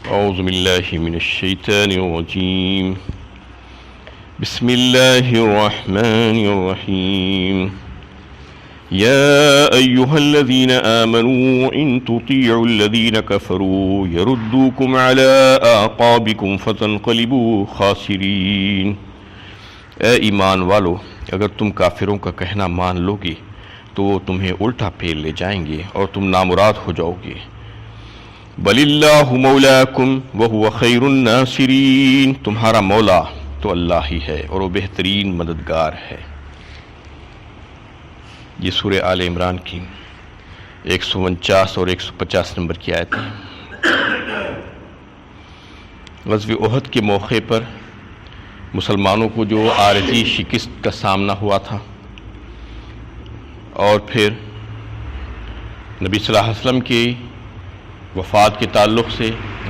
أعوذ بالله من الشيطان الرجيم. بسم الله الرحمن الرحيم. يا أيها الذين آمنوا إن تطيعوا الذين كفروا يردوكم على أعقابكم فتنقلبوا خاسرين. اے ایمان والو، اگر تم کافروں کا کہنا مان لو گے تو وہ تمہیں الٹا پھیر لے جائیں گے اور تم نامراد ہو جاؤ گے. بل اللہ مولاکم وہو خیر الناصرین. تمہارا مولا تو اللہ ہی ہے اور وہ بہترین مددگار ہے. یہ سورہ آل عمران کی 149 اور 150 نمبر کی آیت ہے. غزوہ احد کے موقع پر مسلمانوں کو جو عارضی شکست کا سامنا ہوا تھا اور پھر نبی صلی اللہ علیہ وسلم کی وفات کے تعلق سے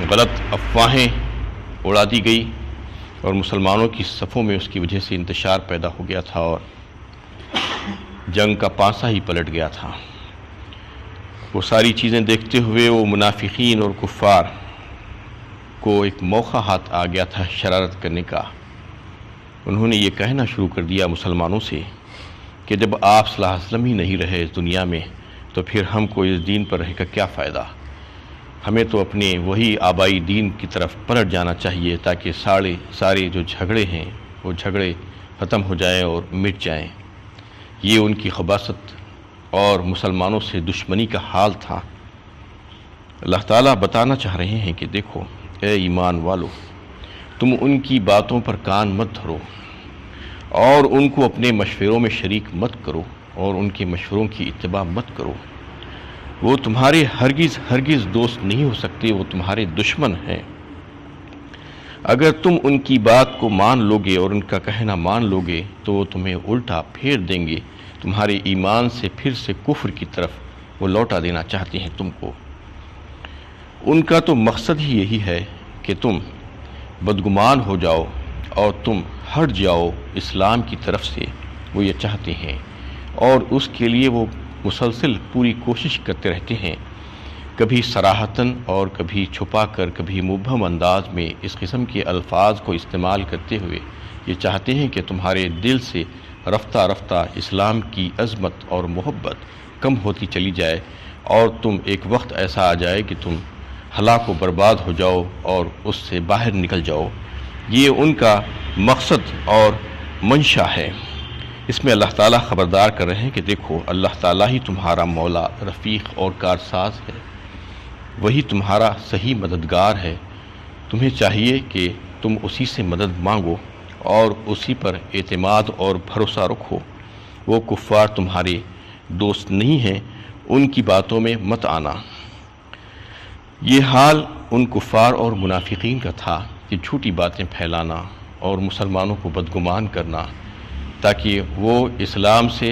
غلط افواہیں اڑا دی گئی اور مسلمانوں کی صفوں میں اس کی وجہ سے انتشار پیدا ہو گیا تھا اور جنگ کا پانسا ہی پلٹ گیا تھا. وہ ساری چیزیں دیکھتے ہوئے وہ منافقین اور کفار کو ایک موقع ہاتھ آ گیا تھا شرارت کرنے کا. انہوں نے یہ کہنا شروع کر دیا مسلمانوں سے کہ جب آپ صلی اللہ علیہ وسلم ہی نہیں رہے اس دنیا میں تو پھر ہم کو اس دین پر رہ کر کیا فائدہ. ہمیں تو اپنے وہی آبائی دین کی طرف پلٹ جانا چاہیے تاکہ سارے جو جھگڑے ہیں وہ جھگڑے ختم ہو جائیں اور مٹ جائیں. یہ ان کی خباثت اور مسلمانوں سے دشمنی کا حال تھا. اللہ تعالیٰ بتانا چاہ رہے ہیں کہ دیکھو اے ایمان والو، تم ان کی باتوں پر کان مت دھرو اور ان کو اپنے مشوروں میں شریک مت کرو اور ان کے مشوروں کی اتباع مت کرو. وہ تمہارے ہرگز دوست نہیں ہو سکتے، وہ تمہارے دشمن ہیں. اگر تم ان کی بات کو مان لوگے اور ان کا کہنا مان لوگے تو وہ تمہیں الٹا پھیر دیں گے. تمہارے ایمان سے پھر سے کفر کی طرف وہ لوٹا دینا چاہتے ہیں تم کو. ان کا تو مقصد ہی یہی ہے کہ تم بدگمان ہو جاؤ اور تم ہٹ جاؤ اسلام کی طرف سے. وہ یہ چاہتے ہیں اور اس کے لیے وہ مسلسل پوری کوشش کرتے رہتے ہیں، کبھی صراحتاً اور کبھی چھپا کر، کبھی مبہم انداز میں اس قسم کے الفاظ کو استعمال کرتے ہوئے یہ چاہتے ہیں کہ تمہارے دل سے رفتہ رفتہ اسلام کی عظمت اور محبت کم ہوتی چلی جائے اور تم ایک وقت ایسا آ جائے کہ تم ہلاک و برباد ہو جاؤ اور اس سے باہر نکل جاؤ. یہ ان کا مقصد اور منشا ہے. اس میں اللہ تعالیٰ خبردار کر رہے ہیں کہ دیکھو اللہ تعالیٰ ہی تمہارا مولا، رفیق اور کارساز ہے. وہی تمہارا صحیح مددگار ہے. تمہیں چاہیے کہ تم اسی سے مدد مانگو اور اسی پر اعتماد اور بھروسہ رکھو. وہ کفار تمہارے دوست نہیں ہیں، ان کی باتوں میں مت آنا. یہ حال ان کفار اور منافقین کا تھا کہ جھوٹی باتیں پھیلانا اور مسلمانوں کو بدگمان کرنا تاکہ وہ اسلام سے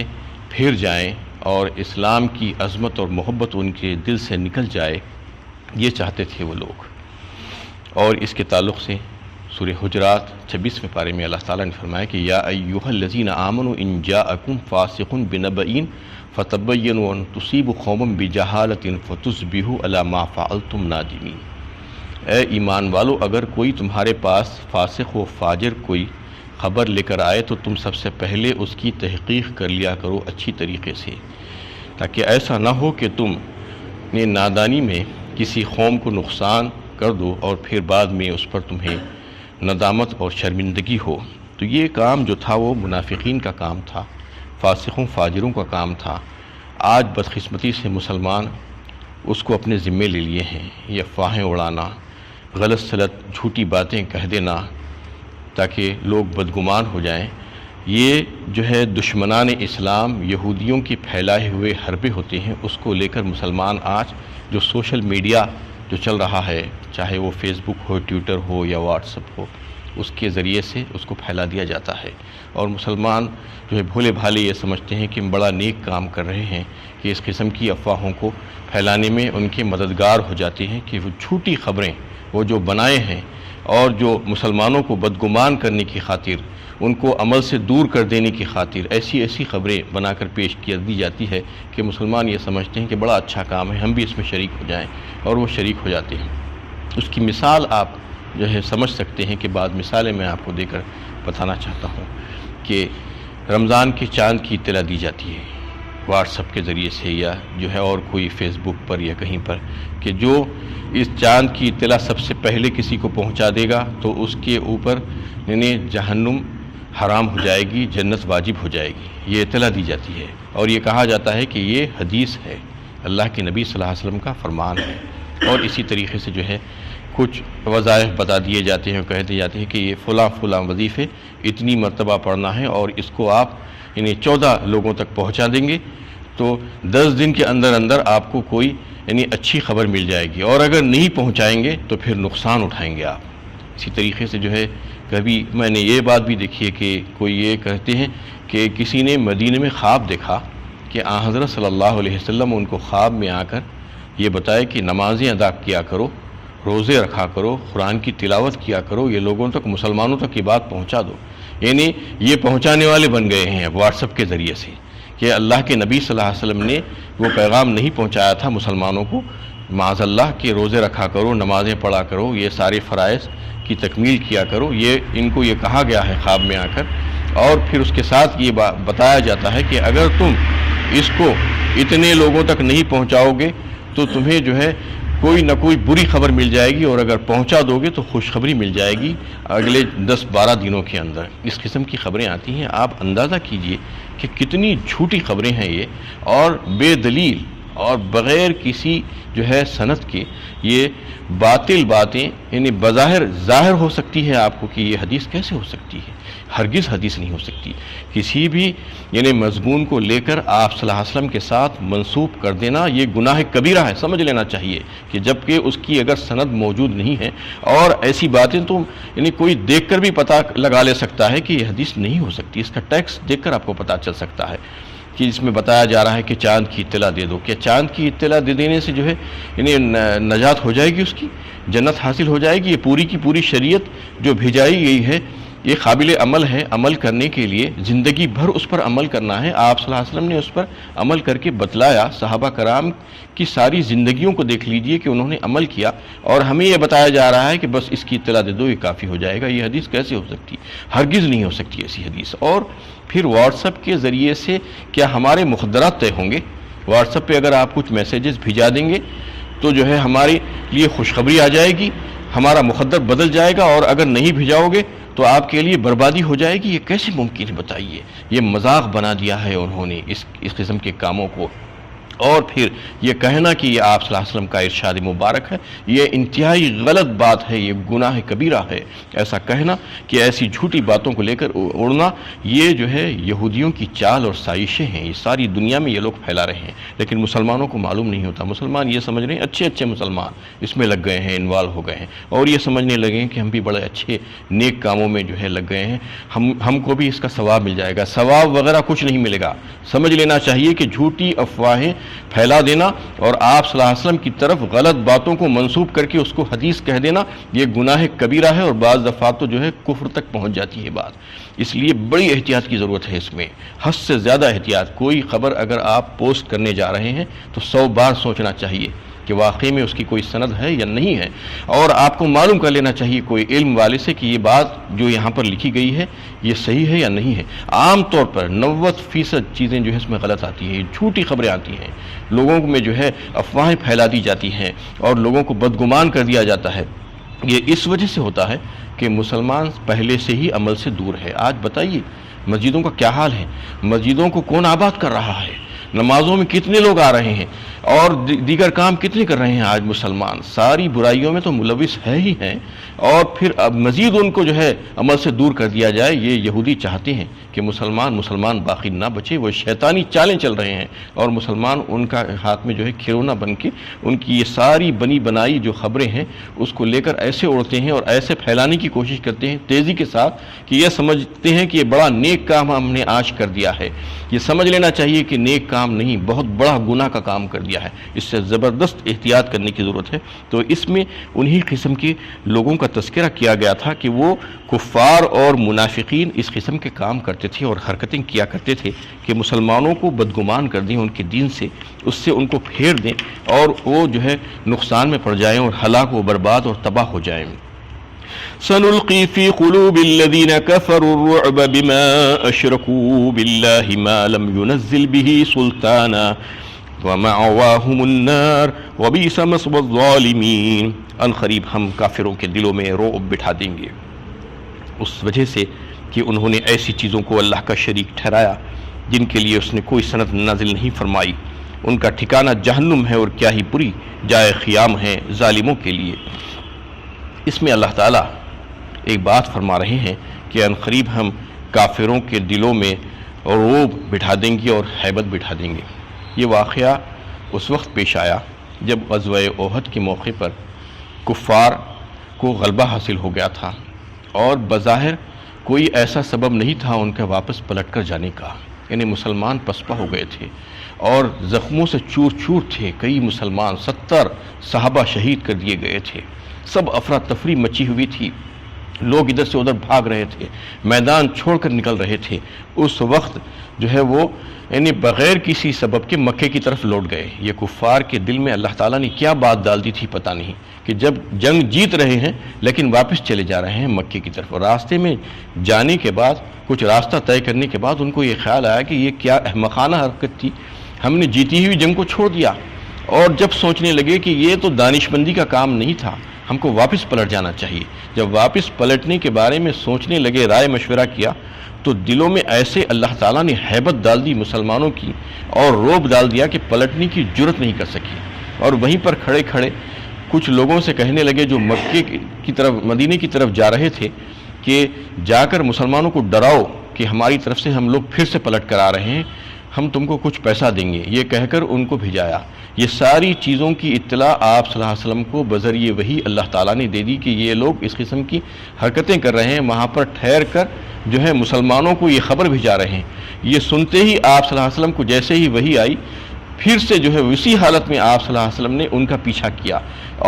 پھر جائیں اور اسلام کی عظمت اور محبت ان کے دل سے نکل جائے. یہ چاہتے تھے وہ لوگ. اور اس کے تعلق سے سورہ حجرات 26ویں پارے میں اللہ تعالیٰ نے فرمایا کہ یا ایھا الذین آمنوا ان جاءکم فاسق بنبأ فتبینوا ان تصیبوا قوما بجہالۃ فتصبحوا علی ما فعلتم نادمین. اے ایمان والو، اگر کوئی تمہارے پاس فاسق و فاجر کوئی خبر لے کر آئے تو تم سب سے پہلے اس کی تحقیق کر لیا کرو اچھی طریقے سے، تاکہ ایسا نہ ہو کہ تم نے نادانی میں کسی قوم کو نقصان کر دو اور پھر بعد میں اس پر تمہیں ندامت اور شرمندگی ہو. تو یہ کام جو تھا وہ منافقین کا کام تھا، فاسقوں فاجروں کا کام تھا. آج بدقسمتی سے مسلمان اس کو اپنے ذمے لے لیے ہیں. یہ افواہیں اڑانا، غلط سلط جھوٹی باتیں کہہ دینا تاکہ لوگ بدگمان ہو جائیں. یہ جو ہے دشمنان اسلام یہودیوں کے پھیلائے ہوئے حربے ہوتے ہیں. اس کو لے کر مسلمان آج جو سوشل میڈیا جو چل رہا ہے، چاہے وہ فیس بک ہو، ٹویٹر ہو یا واٹس ایپ ہو، اس کے ذریعے سے اس کو پھیلا دیا جاتا ہے. اور مسلمان جو ہے بھولے بھالے یہ سمجھتے ہیں کہ ہم بڑا نیک کام کر رہے ہیں کہ اس قسم کی افواہوں کو پھیلانے میں ان کے مددگار ہو جاتے ہیں کہ وہ جھوٹی خبریں وہ جو بنائے ہیں اور جو مسلمانوں کو بدگمان کرنے کی خاطر، ان کو عمل سے دور کر دینے کی خاطر ایسی خبریں بنا کر پیش کی دی جاتی ہے کہ مسلمان یہ سمجھتے ہیں کہ بڑا اچھا کام ہے، ہم بھی اس میں شریک ہو جائیں، اور وہ شریک ہو جاتے ہیں. اس کی مثال آپ جو ہے سمجھ سکتے ہیں کہ بعض مثالیں میں آپ کو دے کر بتانا چاہتا ہوں کہ رمضان کے چاند کی اطلاع دی جاتی ہے واٹس ایپ کے ذریعے سے یا جو ہے اور کوئی فیس بک پر یا کہیں پر، کہ جو اس چاند کی اطلاع سب سے پہلے کسی کو پہنچا دے گا تو اس کے اوپر یعنی جہنم حرام ہو جائے گی، جنت واجب ہو جائے گی، یہ اطلاع دی جاتی ہے۔ اور یہ کہا جاتا ہے کہ یہ حدیث ہے، اللہ کے نبی صلی اللہ علیہ وسلم کا فرمان ہے۔ اور اسی طریقے سے جو ہے کچھ وظائف بتا دیے جاتے ہیں اور کہہ دیے جاتے ہیں کہ یہ فلاں فلاں وظیفے اتنی مرتبہ پڑھنا ہے اور اس کو آپ یعنی 14 لوگوں تک پہنچا دیں گے تو 10 دن کے اندر اندر آپ کو کوئی یعنی اچھی خبر مل جائے گی، اور اگر نہیں پہنچائیں گے تو پھر نقصان اٹھائیں گے آپ۔ اسی طریقے سے جو ہے کبھی میں نے یہ بات بھی دیکھی ہے کہ کوئی یہ کہتے ہیں کہ کسی نے مدینے میں خواب دیکھا کہ آن حضرت صلی اللہ علیہ وسلم ان کو خواب میں آ کر یہ بتائے کہ نمازیں ادا کیا کرو، روزے رکھا کرو، قرآن کی تلاوت کیا کرو، یہ لوگوں تک مسلمانوں تک یہ بات پہنچا دو۔ یعنی یہ پہنچانے والے بن گئے ہیں واٹس ایپ کے ذریعے سے کہ اللہ کے نبی صلی اللہ علیہ وسلم نے وہ پیغام نہیں پہنچایا تھا مسلمانوں کو، معاذ اللہ کہ روزے رکھا کرو، نمازیں پڑھا کرو، یہ سارے فرائض کی تکمیل کیا کرو، یہ ان کو یہ کہا گیا ہے خواب میں آ کر۔ اور پھر اس کے ساتھ یہ بتایا جاتا ہے کہ اگر تم اس کو اتنے لوگوں تک نہیں پہنچاؤ گے تو تمہیں جو ہے کوئی نہ کوئی بری خبر مل جائے گی، اور اگر پہنچا دو گے تو خوشخبری مل جائے گی اگلے 10-12 دنوں کے اندر۔ اس قسم کی خبریں آتی ہیں، آپ اندازہ کیجئے کہ کتنی جھوٹی خبریں ہیں یہ، اور بے دلیل اور بغیر کسی جو ہے سند کے یہ باطل باتیں یعنی بظاہر ظاہر ہو سکتی ہے آپ کو کہ یہ حدیث کیسے ہو سکتی ہے، ہرگز حدیث نہیں ہو سکتی۔ کسی بھی یعنی مضمون کو لے کر آپ صلی اللہ علیہ وسلم کے ساتھ منسوب کر دینا یہ گناہ کبیرہ ہے، سمجھ لینا چاہیے کہ جبکہ اس کی اگر سند موجود نہیں ہے، اور ایسی باتیں تو یعنی کوئی دیکھ کر بھی پتہ لگا لے سکتا ہے کہ یہ حدیث نہیں ہو سکتی، اس کا ٹیکسٹ دیکھ کر آپ کو پتہ چل سکتا ہے کہ اس میں بتایا جا رہا ہے کہ چاند کی اطلاع دے دو، کہ چاند کی اطلاع دے دینے سے جو ہے یعنی نجات ہو جائے گی، اس کی جنت حاصل ہو جائے گی۔ یہ پوری کی پوری شریعت جو بھیجائی گئی ہے یہ قابل عمل ہے، عمل کرنے کے لیے زندگی بھر اس پر عمل کرنا ہے۔ آپ صلی اللہ علیہ وسلم نے اس پر عمل کر کے بتلایا، صحابہ کرام کی ساری زندگیوں کو دیکھ لیجئے کہ انہوں نے عمل کیا، اور ہمیں یہ بتایا جا رہا ہے کہ بس اس کی اطلاع دے دو یہ کافی ہو جائے گا۔ یہ حدیث کیسے ہو سکتی؟ ہرگز نہیں ہو سکتی ایسی حدیث۔ اور پھر واٹس ایپ کے ذریعے سے کیا ہمارے مخدرات طے ہوں گے؟ واٹس ایپ پہ اگر آپ کچھ میسیجز بھیجا دیں گے تو جو ہے ہمارے لیے خوشخبری آ جائے گی، ہمارا مخدر بدل جائے گا، اور اگر نہیں بھیجاؤ گے تو آپ کے لیے بربادی ہو جائے گی۔ یہ کیسے ممکن ہے بتائیے؟ یہ مذاق بنا دیا ہے انہوں نے اس قسم کے کاموں کو۔ اور پھر یہ کہنا کہ یہ آپ صلی اللہ علیہ وسلم کا ارشاد مبارک ہے، یہ انتہائی غلط بات ہے، یہ گناہ کبیرہ ہے۔ ایسا کہنا کہ ایسی جھوٹی باتوں کو لے کر اڑنا، یہ جو ہے یہودیوں کی چال اور سازشیں ہیں، یہ ساری دنیا میں یہ لوگ پھیلا رہے ہیں، لیکن مسلمانوں کو معلوم نہیں ہوتا۔ مسلمان یہ سمجھ رہے ہیں، اچھے مسلمان اس میں لگ گئے ہیں، انوالو ہو گئے ہیں، اور یہ سمجھنے لگے ہیں کہ ہم بھی بڑے اچھے نیک کاموں میں جو ہے لگ گئے ہیں، ہم کو بھی اس کا ثواب مل جائے گا۔ ثواب وغیرہ کچھ نہیں ملے گا۔ سمجھ لینا چاہیے کہ جھوٹی افواہیں پھیلا دینا اور آپ صلی اللہ علیہ وسلم کی طرف غلط باتوں کو منسوب کر کے اس کو حدیث کہہ دینا، یہ گناہ کبیرہ ہے، اور بعض دفعہ تو جو ہے کفر تک پہنچ جاتی ہے بات۔ اس لیے بڑی احتیاط کی ضرورت ہے، اس میں حد سے زیادہ احتیاط۔ کوئی خبر اگر آپ پوسٹ کرنے جا رہے ہیں تو 100 بار سوچنا چاہیے کہ واقعی میں اس کی کوئی سند ہے یا نہیں ہے، اور آپ کو معلوم کر لینا چاہیے کوئی علم والے سے کہ یہ بات جو یہاں پر لکھی گئی ہے یہ صحیح ہے یا نہیں ہے۔ عام طور پر 90% چیزیں جو ہے اس میں غلط آتی ہیں، جھوٹی خبریں آتی ہیں، لوگوں میں جو ہے افواہیں پھیلا دی جاتی ہیں اور لوگوں کو بدگمان کر دیا جاتا ہے۔ یہ اس وجہ سے ہوتا ہے کہ مسلمان پہلے سے ہی عمل سے دور ہے۔ آج بتائیے مسجدوں کا کیا حال ہے؟ مسجدوں کو کون آباد کر رہا ہے؟ نمازوں میں کتنے لوگ آ رہے ہیں اور دیگر کام کتنے کر رہے ہیں؟ آج مسلمان ساری برائیوں میں تو ملوث ہے ہی ہیں، اور پھر اب مزید ان کو جو ہے عمل سے دور کر دیا جائے۔ یہ یہودی چاہتے ہیں کہ مسلمان باقی نہ بچے، وہ شیطانی چالیں چل رہے ہیں، اور مسلمان ان کا ہاتھ میں جو ہے کھلونا بن کے ان کی یہ ساری بنی بنائی جو خبریں ہیں اس کو لے کر ایسے اڑتے ہیں اور ایسے پھیلانے کی کوشش کرتے ہیں تیزی کے ساتھ کہ یہ سمجھتے ہیں کہ یہ بڑا نیک کام ہم نے آج کر دیا ہے۔ یہ سمجھ لینا چاہیے کہ نیک کام کام نہیں، بہت بڑا گناہ کا کام کر دیا ہے، اس سے زبردست احتیاط کرنے کی ضرورت ہے۔ تو اس میں انہی قسم کے لوگوں کا تذکرہ کیا گیا تھا کہ وہ کفار اور منافقین اس قسم کے کام کرتے تھے اور حرکتیں کیا کرتے تھے کہ مسلمانوں کو بدگمان کر دیں ان کے دین سے، اس سے ان کو پھیر دیں اور وہ جو ہے نقصان میں پڑ جائیں اور ہلاک و برباد اور تباہ ہو جائیں۔ سنلقي في قلوب الذين كفروا الرعب بما أشركوا بالله ما لم ينزل به سلطانا ومأواهم النار وبئس مثوى الظالمين۔ ان قریب ہم کافروں کے دلوں میں رعب بٹھا دیں گے اس وجہ سے کہ انہوں نے ایسی چیزوں کو اللہ کا شریک ٹھہرایا جن کے لیے اس نے کوئی سند نازل نہیں فرمائی۔ ان کا ٹھکانہ جہنم ہے اور کیا ہی بری جائے خیام ہے ظالموں کے لیے۔ اس میں اللہ تعالیٰ ایک بات فرما رہے ہیں کہ ان قریب ہم کافروں کے دلوں میں رعب بٹھا دیں گے اور ہیبت بٹھا دیں گے۔ یہ واقعہ اس وقت پیش آیا جب غزوہ احد کے موقع پر کفار کو غلبہ حاصل ہو گیا تھا اور بظاہر کوئی ایسا سبب نہیں تھا ان کا واپس پلٹ کر جانے کا، یعنی مسلمان پسپا ہو گئے تھے اور زخموں سے چور چور تھے، کئی مسلمان 70 صحابہ شہید کر دیے گئے تھے، سب افراتفری مچی ہوئی تھی، لوگ ادھر سے ادھر بھاگ رہے تھے، میدان چھوڑ کر نکل رہے تھے۔ اس وقت جو ہے وہ یعنی بغیر کسی سبب کے مکے کی طرف لوٹ گئے۔ یہ کفار کے دل میں اللہ تعالیٰ نے کیا بات ڈال دی تھی پتہ نہیں، کہ جب جنگ جیت رہے ہیں لیکن واپس چلے جا رہے ہیں مکے کی طرف، اور راستے میں جانے کے بعد کچھ راستہ طے کرنے کے بعد ان کو یہ خیال آیا کہ یہ کیا احمقانہ حرکت تھی، ہم نے جیتی ہوئی جنگ کو چھوڑ دیا، اور جب سوچنے لگے کہ یہ تو دانشمندی کا کام نہیں تھا، ہم کو واپس پلٹ جانا چاہیے۔ جب واپس پلٹنے کے بارے میں سوچنے لگے، رائے مشورہ کیا، تو دلوں میں ایسے اللہ تعالیٰ نے ہیبت ڈال دی مسلمانوں کی اور رعب ڈال دیا کہ پلٹنے کی جرت نہیں کر سکی، اور وہیں پر کھڑے کھڑے کچھ لوگوں سے کہنے لگے جو مکے کی طرف مدینے کی طرف جا رہے تھے کہ جا کر مسلمانوں کو ڈراؤ کہ ہماری طرف سے ہم لوگ پھر سے پلٹ کر آ رہے ہیں، ہم تم کو کچھ پیسہ دیں گے، یہ کہہ کر ان کو بھیجایا۔ یہ ساری چیزوں کی اطلاع آپ صلی اللہ علیہ وسلم کو بذریعہ وحی اللہ تعالیٰ نے دے دی کہ یہ لوگ اس قسم کی حرکتیں کر رہے ہیں، وہاں پر ٹھہر کر جو ہے مسلمانوں کو یہ خبر بھیجا رہے ہیں۔ یہ سنتے ہی آپ صلی اللہ علیہ وسلم کو جیسے ہی وحی آئی، پھر سے جو ہے اسی حالت میں آپ صلی اللہ علیہ وسلم نے ان کا پیچھا کیا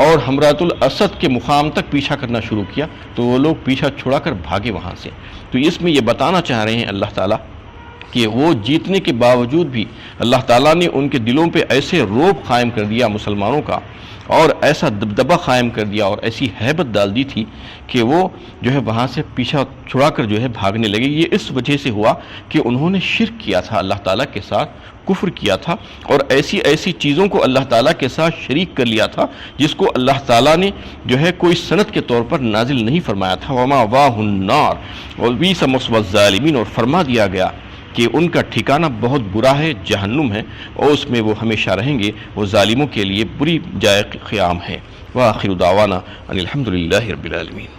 اور حمرات الاسد کے مقام تک پیچھا کرنا شروع کیا، تو وہ لوگ پیچھا چھڑا کر بھاگے وہاں سے۔ تو اس میں یہ بتانا چاہ رہے ہیں اللہ تعالیٰ کہ وہ جیتنے کے باوجود بھی اللہ تعالیٰ نے ان کے دلوں پہ ایسے رعب قائم کر دیا مسلمانوں کا، اور ایسا دبدبہ قائم کر دیا اور ایسی ہیبت ڈال دی تھی کہ وہ جو ہے وہاں سے پیچھا چھڑا کر جو ہے بھاگنے لگے۔ یہ اس وجہ سے ہوا کہ انہوں نے شرک کیا تھا، اللہ تعالیٰ کے ساتھ کفر کیا تھا، اور ایسی چیزوں کو اللہ تعالیٰ کے ساتھ شریک کر لیا تھا جس کو اللہ تعالیٰ نے جو ہے کوئی سند کے طور پر نازل نہیں فرمایا تھا۔ وَمَأْوَاهُ النَّارُ وَبِئْسَ مَثْوَى الظَّالِمِينَ، اور فرما دیا گیا کہ ان کا ٹھکانہ بہت برا ہے، جہنم ہے، اور اس میں وہ ہمیشہ رہیں گے، وہ ظالموں کے لیے بری جائے قیام ہے۔ وآخر دعوانا ان الحمد للہ رب العالمین۔